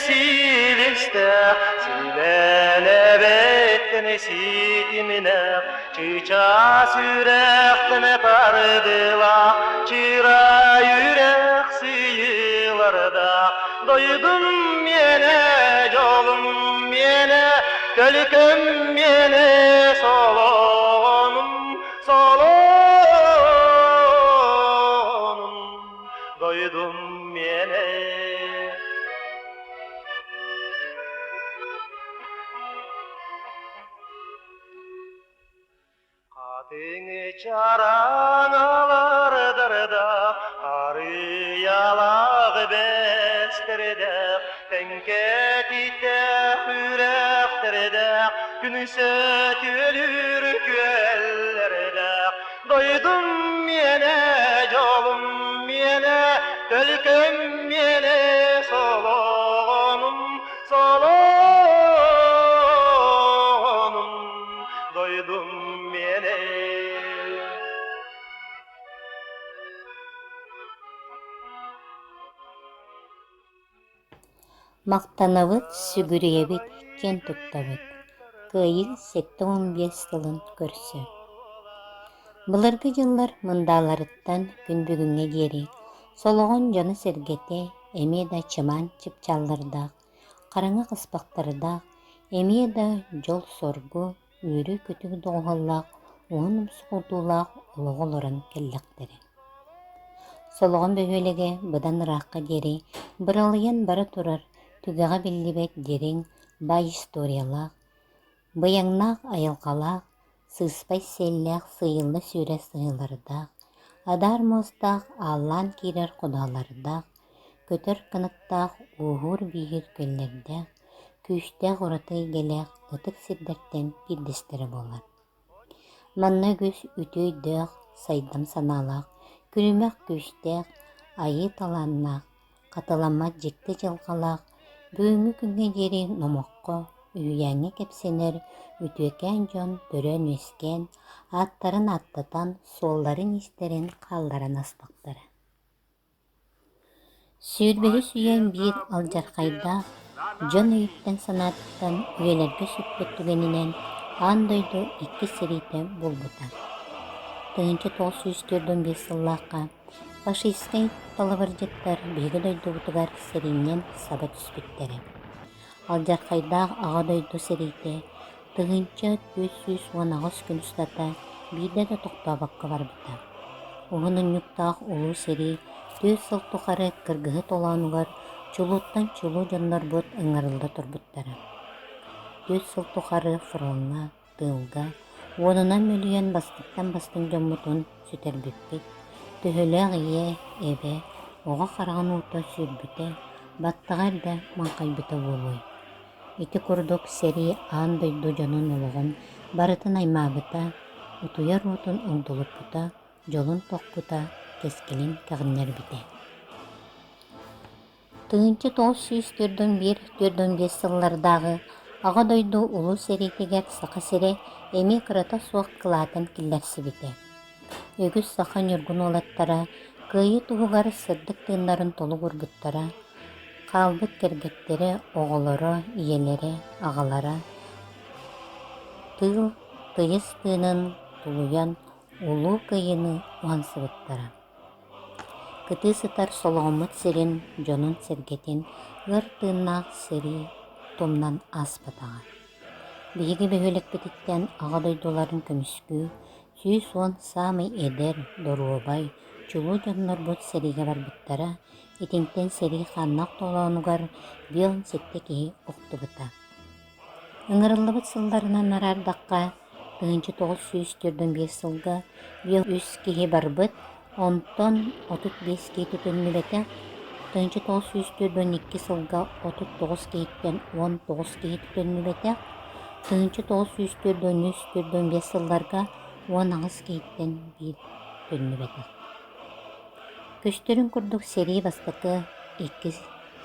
siliste silene bettene sitimine çiça sürektene tardıla çıra yürek sıyılarda doydum yine yolum yine kölküm yine solonum solonum doydum yine. Katını çaranalardır da arıyalag bestirde tenketite yürektirde günüse tülür küellerde doydum yine yolum yine kölküm yine solonum solonum doydum yine. Мактанабыт, сүгүрүебит, кен туттабыт. Кыйыл 8-15 тылын көрсө. Былыргы жыллар мындаларыттан күн бүгүнгө жери. Сологон жону сергете, эме да чыман чыпчаллырдак, караңа кыспактарыдак, эме да жол соргу, үрү күтүг доголлак, уунум сукутуулак ологолорун келлектери. Сологон бөһөлеге быдан ыракка жери, быралыян бара турар, түгәгә биллибет дерең, бай историялак, быяңнак айылкалак, сыспай селләк сыйыллы сүрә сыйлардак, адар мостак аллан кирер кудалардак, көтөр кыныктак уһур бигир көллердак, күштәк ураты гелек ытык сирдерттен пирдестери болар. Манна күс үтөйдök, сайдам саналак, күрүмәк күштәк, айы таланнак, каталамат жекте жылгалак, бүгүнгү күнгө жери номокко, үйәңе кепсенер, үтөкән жон төрөн өскен, аттарын аттатан, солларын истерин калдаран аспактары. Сүйрбеги сүйен бир алжаркайда, жон үйттен санаттан үйелерге сүппөттүгенинен андойду 2 серите булбута. 1945 сыллакка фашистский талабыржыттар биги дойдубутугар серинен саба түспүттери. Алжаркайдаах ага дойду серите 419 күн устата бирде да токтообакка барбыта. Угунуньюктаах улуу сери 4 сыл тухары кыргыһы толоонугар чулууттан чулуу дьоннорбут ыҥырылда турбуттара. 4 сыл тухары фронга, тылга, уонунан мөлүйөн бастыктан бастын дьоммутун сүтербиппит, төһөлөөх ие, эбе, ого караган уута сүрбүтэ, баттагар да маңкайбыта буолуой. Ити курдук сери аан дойду дьонун улугун барытын аймаабыта, утуяр уутун уңдулуппута, жолун токпута, кескилин кагыннербите. 1941-45 сыллардагы ага дойду улуу серитигер сака сире эми кырата суак кылаатын киллерсибите. Өгүс сака нюргун олаттара, кыйы тугугар сырдык тыыннарын толук урбуттара, калбыт кергеттери, оголоро, иелери, агалара, тыл, тыйыс тыынын тулуян улуу кыйыны уансыбыттара. Кыты сытар сологомут сирин, жонун сергетин, ыр тыыннаах сири тумнан аспатага. Биги бөһөлекпетиттен ага дойдуларын көмүскүү, сүүс уон самый эдер, доруобай, чулуу дьоннорбут сериге барбыттара, итинтен сери ханнак толоонугар бион сетте киһи октубута. Ыҥырыллыбыт сылларынан арардакка 1945 сылга бион 3 киһи барбыт, онтон 35 киһи түтүннүбэтэ, 1942 сылга 39 киһиттен 19 киһи түтүннүбэтэ, 1943-45 сылларга 19 киһиттен 1 түтүннүбэтэ. Көстөрүн курдук сери бастакы 2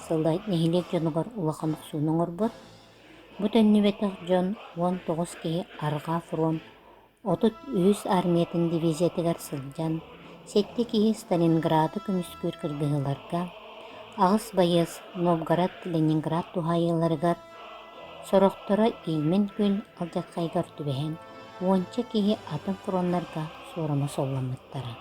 сылда нехилек дьонугар улаханык суунуң орбут. Бу төннүбэтэх дьон 19 киһи арга фронт 33 армиятын дивизиятыгар сылдьан, 7 киһи Сталинграды көмүскүүр кыргыһыларга, Ағыс байыз Новгород, Ленинград тухайыларыгар сорохтора илмен күл алжаққайгар түбәһен, уонча киһи атын фуроннарга сурама солламыттара.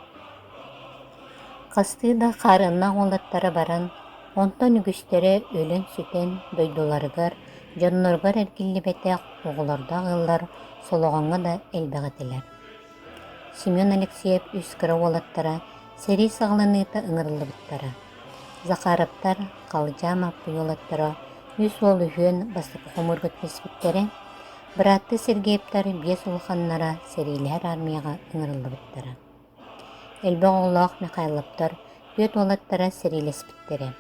Қастыда қарынна олаттара баран, онтон үгістері өлін сүтен дойдуларыгар, жонноргар әргілі оғыларда ғыллар солоғанға да әлбәғетелер. Семен Алексеев үскірі олаттара, сери сағланыйта ыңырлы бұттара. Захаровтар қалжама пұйолаттара, үс ол үйен бастықы құмырғыт беспіттері, Братты Сергеевтар бес ұлханнара серейлер армияға ыңырлы бұттара. Элбе Олақ Михайловтар төт олаттара серейлеспіттері.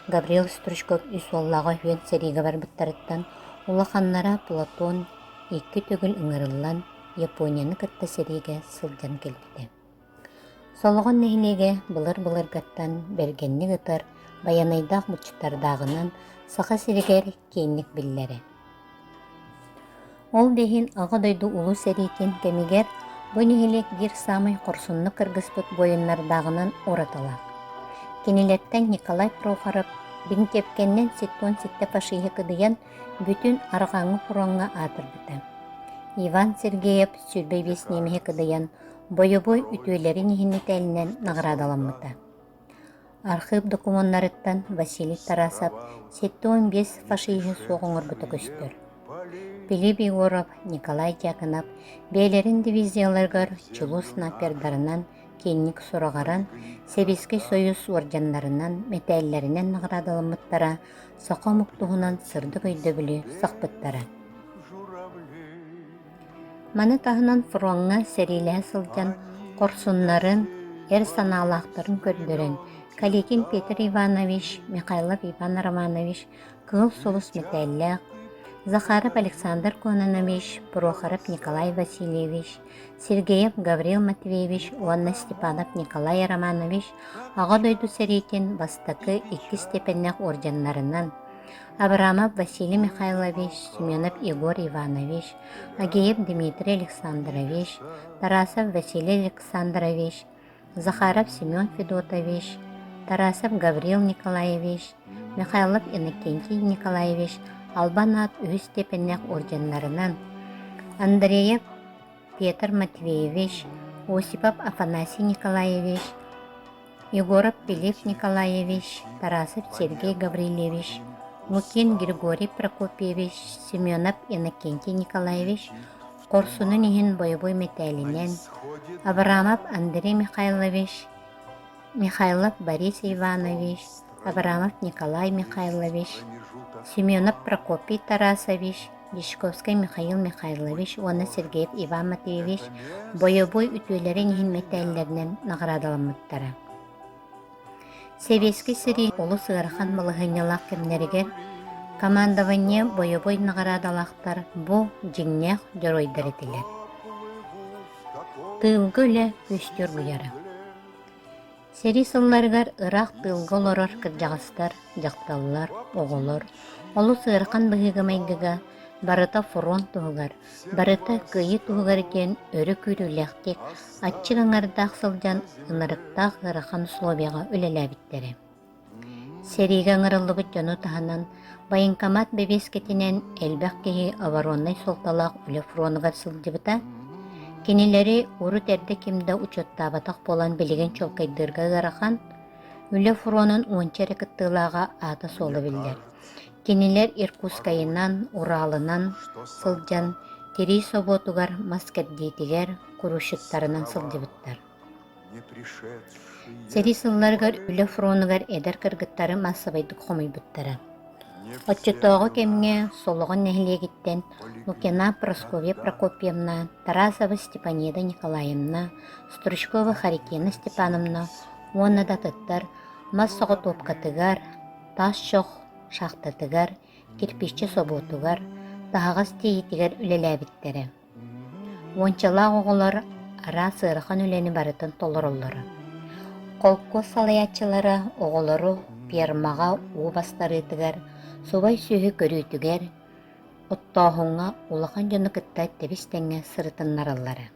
Гаврил Стручков үс оллаға үйен серейге бар бұттарыттан ұлханнара Платон екі төгіл ыңырылан Японияны кытта серейге сылжан келбіті. Солығын нәхілеге бұлыр-бұлыр гаттан бергенні ғытар баянайдақ бұчыттардағынан сақа серегер кейінік біллері. Ол дехин аға дойду улу серейкен кемигер bu nihilek bir самый құрсынны кыргызбыт бойыннардағынан оратала. Кенелеттен Николай Прохоров бин тепкеннен сеттон сетте фашиһы кыдыян бүтін арғаңы фуронға атырбыты. Иван Сергеев сүрбей бес немеhe кыдыян бойы-бой үтөлері нихиннетелінен наградаламыты. Архив документтарыттан Василий Тарасов сеттон бес фашиһы соғыңырбыты көстөр. Филипп Егоров, Николай Дьяконов бейлерин дивизияларгар чулу снайпердарынан кейінник сұрағаран Советский Союз ордендарынан метәлләрінен наградалымыттара сақа мұқтуғынан сырды көйді білі сақпыттара. Маны тағынан фронға серилә сылжан қорсуннарын, әр саналақтарын көрдірін Каликин Петр Иванович, Михайлов Иван Романович, Кыл Солус метәлләқ, Захаров Александр Кононович, Прохоров Николай Васильевич, Сергеев Гаврил Матвеевич, Уанна Степанов Николай Романович, аға дойду серейтен бастакы 2 степеннәк орденларынан, Абрамов Василий Михайлович, Семенов Егор Иванович, Агеев Дмитрий Александрович, Тарасов Василий Александрович, Захаров Семен Федотович, Тарасов Гаврил Николаевич, Михайлов Иннокентий Николаевич, Албанат үз степеннәк орденларынан, Андреев Петр Матвеевич, Осипов Афанасий Николаевич, Егоров Филипп Николаевич, Тарасов Сергей Гаврилевич, Лукин Григорий Прокопьевич, Семенов Иннокентий Николаевич, Корсунun иһин бойбой метәлинен, Абрамов Андрей Михайлович, Михайлов Борис Иванович, Абрамов Николай Михайлович, Семенов Прокопий Тарасович, Дишковский Михаил Михайлович, Уанна Сергеев Иван Матвеевич бойобой үтөләрен химметәлләрнән наградаламыттара. Советский сырый олы сыгархан малыгынялак кемнәргә командование бойобой наградалактар бу җиңнәк җоройдар ителәр. Тылгылы көстөр буяры. Серисылларгар Ирак тылгылорор кырҗагыстар, жакталлар, оголор, олы сыгархан быгыгамайгыга барыта фронт тугар, барыта кыйы тугар кен өрө күрүләктек, аччыгыңардак сылжан ынырыктак гырахан условияга үлеләбиттәре. Сериге ыңырылыбыт жону таһанан военкомат бебескетинен элбәккеһи оборонный солталак үле фронугар сылжыбыта, кенелери уру терде кимде учоттабатак болан билеген чолкайдырга гырахан үле фронун 10 рекыттылага ата солы биллер. Кенелер Иркутскайынан, Уралынан сылжан, Тери Соботугар, Маскердейтигер, Курушыттарынан сылжыбыттар. Серисылларгар үле фронугар эдер кыргыттары массабайдык хомойбыттара. Отчетоғы кемге солығын нәхілегіттен Лукина Прасковья Прокопьевна, Тарасова Степанида Николаевна, Стручкова Харикена Степановна, Уанна датыттар, массоғы топкатыгар, тас шоқ шақтатыгар, кирпичче соботугар, тағағыз тейітігер үлеләбіттері. Ончалақ оғылар ара сырыхан үлені барытын толырылары. Қолко салаятчылары оғылары пермаға у бастарытыгар, собай сүйі көрүйтігер, оттағыңа улахан жоны кыттай тебістенге сырытыннарылары.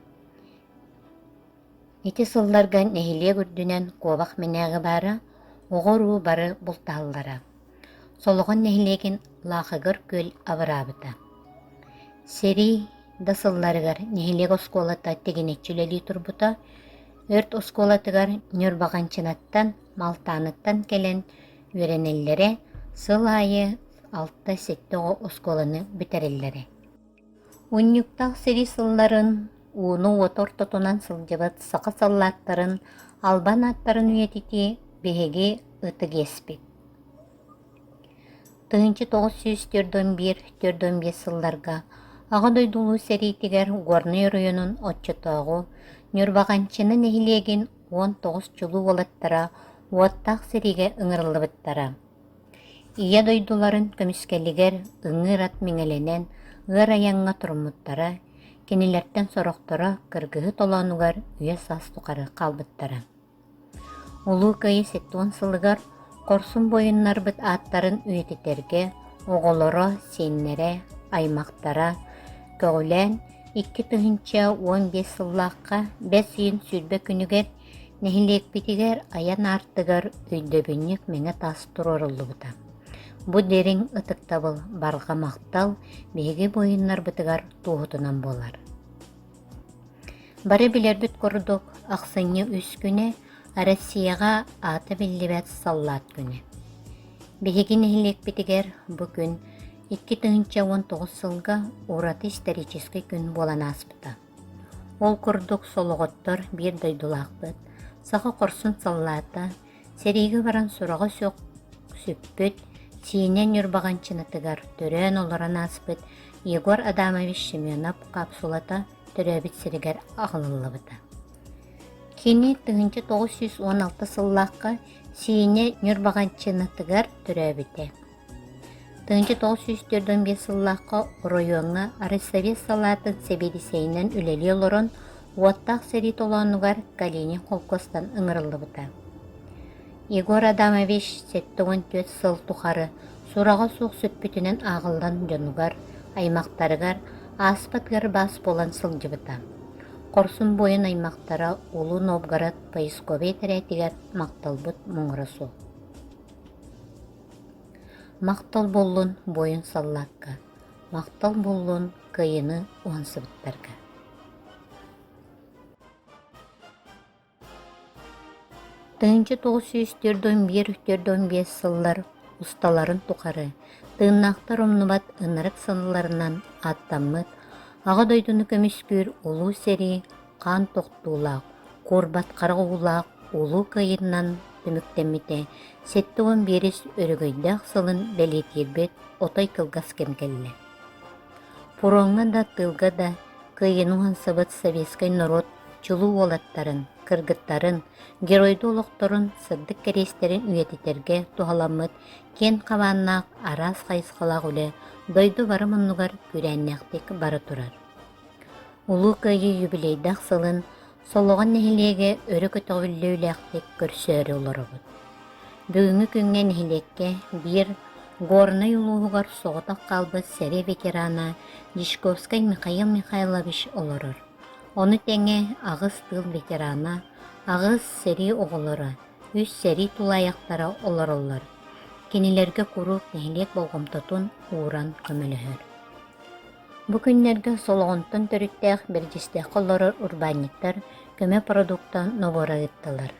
Ити сылларга нәхиле күрдінен ковақ менәгі бары, оғору бары бұлталлара. Солоғын нәхілеген лақығыр көл авырабыта. Сери дасылларыгар нәхілек осколата тегенекчілелі турбута, өрт осколатыгар нөрбағанчынаттан, малтаныттан келен өренеллері сыл айы 6-7 осколаны бітереллері. Уннюктақ сери сылларын, уыну отор тотунан сылжыбыт сақы саллаттарын, албан аттарын үйетіте беге ытыг еспет. Тыгынчы 941-45 сылларға аға дойдулу серейтігер Горный районун отчетоғу нөрбағанчыны нәхилеген 19 жылу олаттара уаттақ сереге ыңырлыбыттара. Ия дойдуларын көміскелігер ыңыр ат меңеленен ыр аяңға тұрмыттара, кенелерттен сороқтара кыргығы толанугар үйе сас тұқары қалбыттара. Улу кайы 7 сылыгар корсун бойыннар бұт аттарын үйететерге, оғолоро, сеннере, аймақтара, көгілен 2-15 сыллаққа 5 үйін сүрбе күнігер, нәхілек бітігер аян артығар өйдөбінік меңе тас тұрорылы бұта. Бұ дерің ытықтабыл барға мақтал, беге бойыннар бұтығар туғытынан болар. Бары білер бүт көрдік ақсыны үс күні, Россияға аты білдебәт саллат күні. Беге нәхілек бітігер бұ күн 2019 сылға ураты исторический күн болан аспыта. Ол күрдік солығыттыр бір дойдулақ бұд, сақы құрсын саллата, серегі баран сұрағы сөк сүппіт, сиенен үрбағанчынатыгар түрен оларан аспыт, Егор Адамович Семенов капсулата түрәбіт серегер ағылылы бұта. Кені 1916 сыллаққа сиене үрбағанчынатыгар түрәбіті. 1945 сыллаққа районға Арысовет салатын себедісейінен үлелі олырын уаттақ сері толанугар Калини қолқостан ыңырылы бұта. Егор Адамович 74 сыл тұқары сұраға соқ сүппітінен ағылдан жонугар, аймақтарығар аспатгар бас болан сылжы бұта. Корсун бойын аймақтара Улу Новгород Поисковый тәрәтігер мақтал бұт мұңырысу. Мақтал болуын бойын саллаққа, мақтал болуын кайыны онсы бұттарға. Тыынчы 941-45 сыллар ұсталарын тұқары, тыыннақтар омнубат ынырық сыныларынан аттаммыт, аға дойдуны көміскүр улу сери, қан тоқтулақ, корбат қарғулақ, улу кайыннан түміктеммите, 7-11 өрігөйдақ сылын бәлетербет отай кылгас кемкелі. Пуроңға да тылға да кайынуан сыбыт советскай народ чулу олаттарын, кыргыттарын, геройды олықтырын, сырдық керестерін үйететерге туғаламыт, кен қаваннақ, арас қайысқалақ үлі, дойды бары мұнығар күрәннәқтек бары тұрар. Улу кайы юбилейдақ сылын, солуған нәхилеге өрі көтіғілі үләқтек көрсөрі олары бұд. Бүгінгі күнге нәхилекке бір Горный улуғығар соғытақ қалбы сәрі ветерана Дишковскай Михаил Михайлович олырыр. Оны тәңе ағыз тыл ветерана, ағыз сәрі оғылыры, үз сәрі тулаяқтара оларылыр. Кенелерге құруқ нәхилек болғымтатун уыран көмілігір. Бұ күнлерге солғынтын түріттәқ бірдістәқ оларыр урбаниттар көмі продукта новора ыттылар.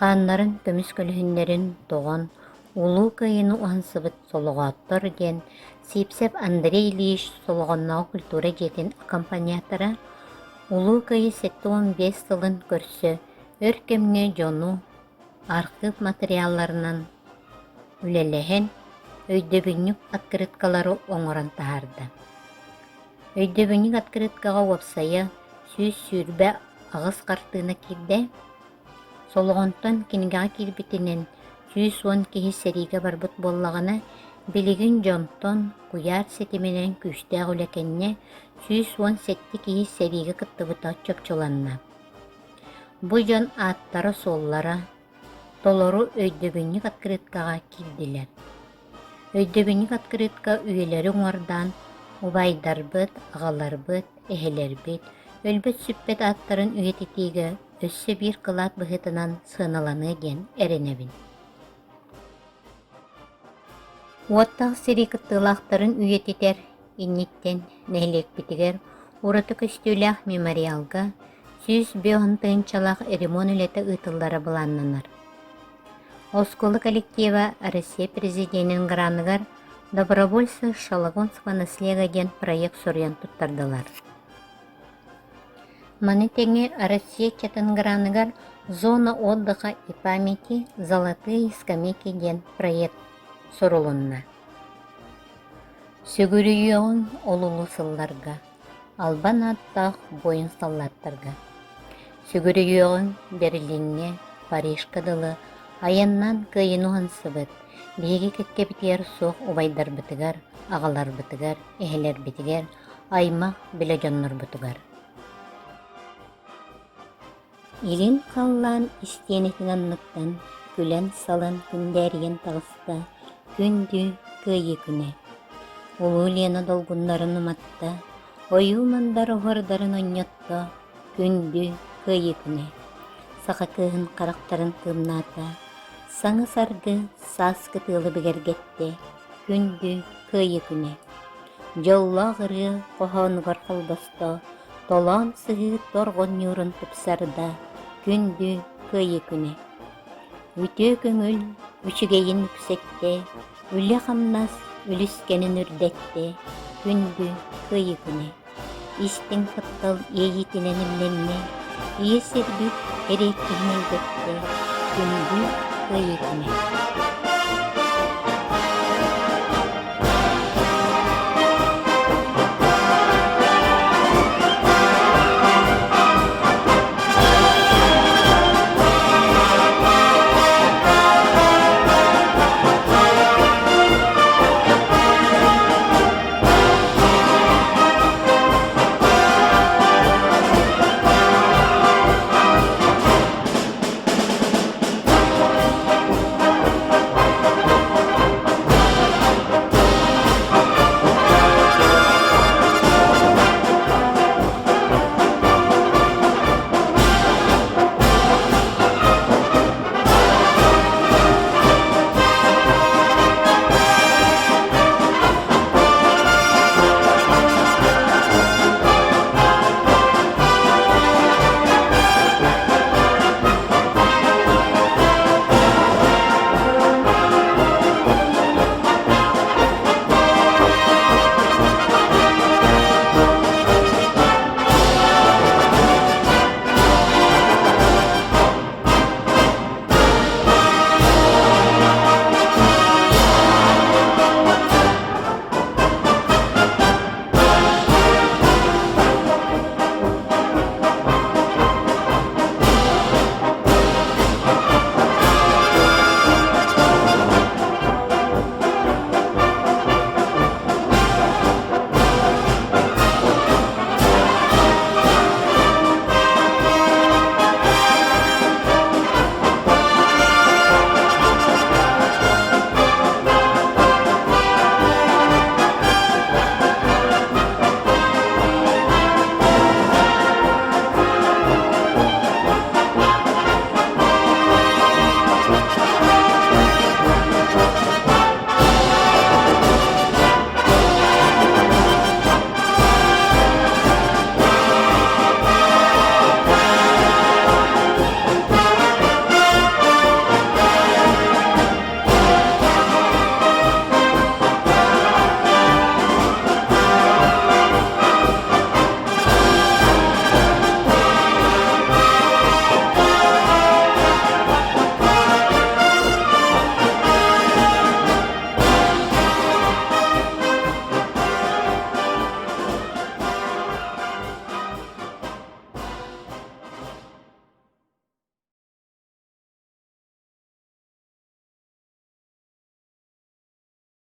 Қанларын көміс көлігіндерін тоған улу кайыны уансыбыт солғаттыр ген Сипсеп Андрей Ильич солғаннау культура жетін аккомпаниатора улу кайы 7-15 сылын көрсі өркемге жону архив материалларынан үлелеген өйдөбүннүк открыткалары оңоран тахарды. Өйдөбүннүк открыткаға опсайы сүз сүрбе ағыз қартына кирде, солғонтон кингаға кирбитинен 110 кихи сериге барбыт боллағына билигин жонтон куяр сетименен күштәг үлекенне 117 кихи сериге кыттыбыта чөпчоланна. Бу жон аттары соллара толору өйдөбүннүк открыткаға кирдилер. Өйдөбүннүк открытка үйелері оңардан убайдарбыт, ағаларбыт, эхелербит, өлбөт сүппет аттарын үйететиге өссө бир кылат быхытынан сыналаны ген эренебин. Уаттағы сири кыттылақтарын үйететер, инниттен нәйлек бітігер, ураты көстүлях мемориалга сүз беонтынчалақ ремон үлеті ұтыллары бұланнанар. Осколы коллектива Россия президентінің граныгар добровольцы Шалагонского наследия ден проект сұрян тұттардылар. Маны теңе Россия чатын граныгар зона отдыха и памяти «Золотые скамейки» ден проект сұрылынна. Сөгүрүйөң олулу сылларга, албан аттақ бойын саллаттарға. Сөгүрүйөң Берлинне, Парижка дылы, аяннан кыйынуан сыбыт, биеге кетке бітер соқ убайдар бітігер, ағалар бітігер, эхелер бітігер, аймақ біле жоннор бітігер. Илин қаллан истенетінанлықтан, күлен салын күндерген тағыста, күнді күйі күне. Улу лена долгундарын уматта, ойумандар оғырдарын оньотта, күнді күйі күне. Сақа күйін қарақтарын кымната, саңы сарғы сас кытылы бігергетте, күнді күйі күне. Жолла ғыры қоған ғарқал баста, толан сығы торғын юрын тұпсарда, күнді күйі күне. Үті көңіл, үчігейін үксекте, үлі қамнас, үліскенін үрдетте, күнді күйі күне. Истің қыттал ейітінен үлленне, ие сербіт әрек күймелдетте, күнді күйі күне.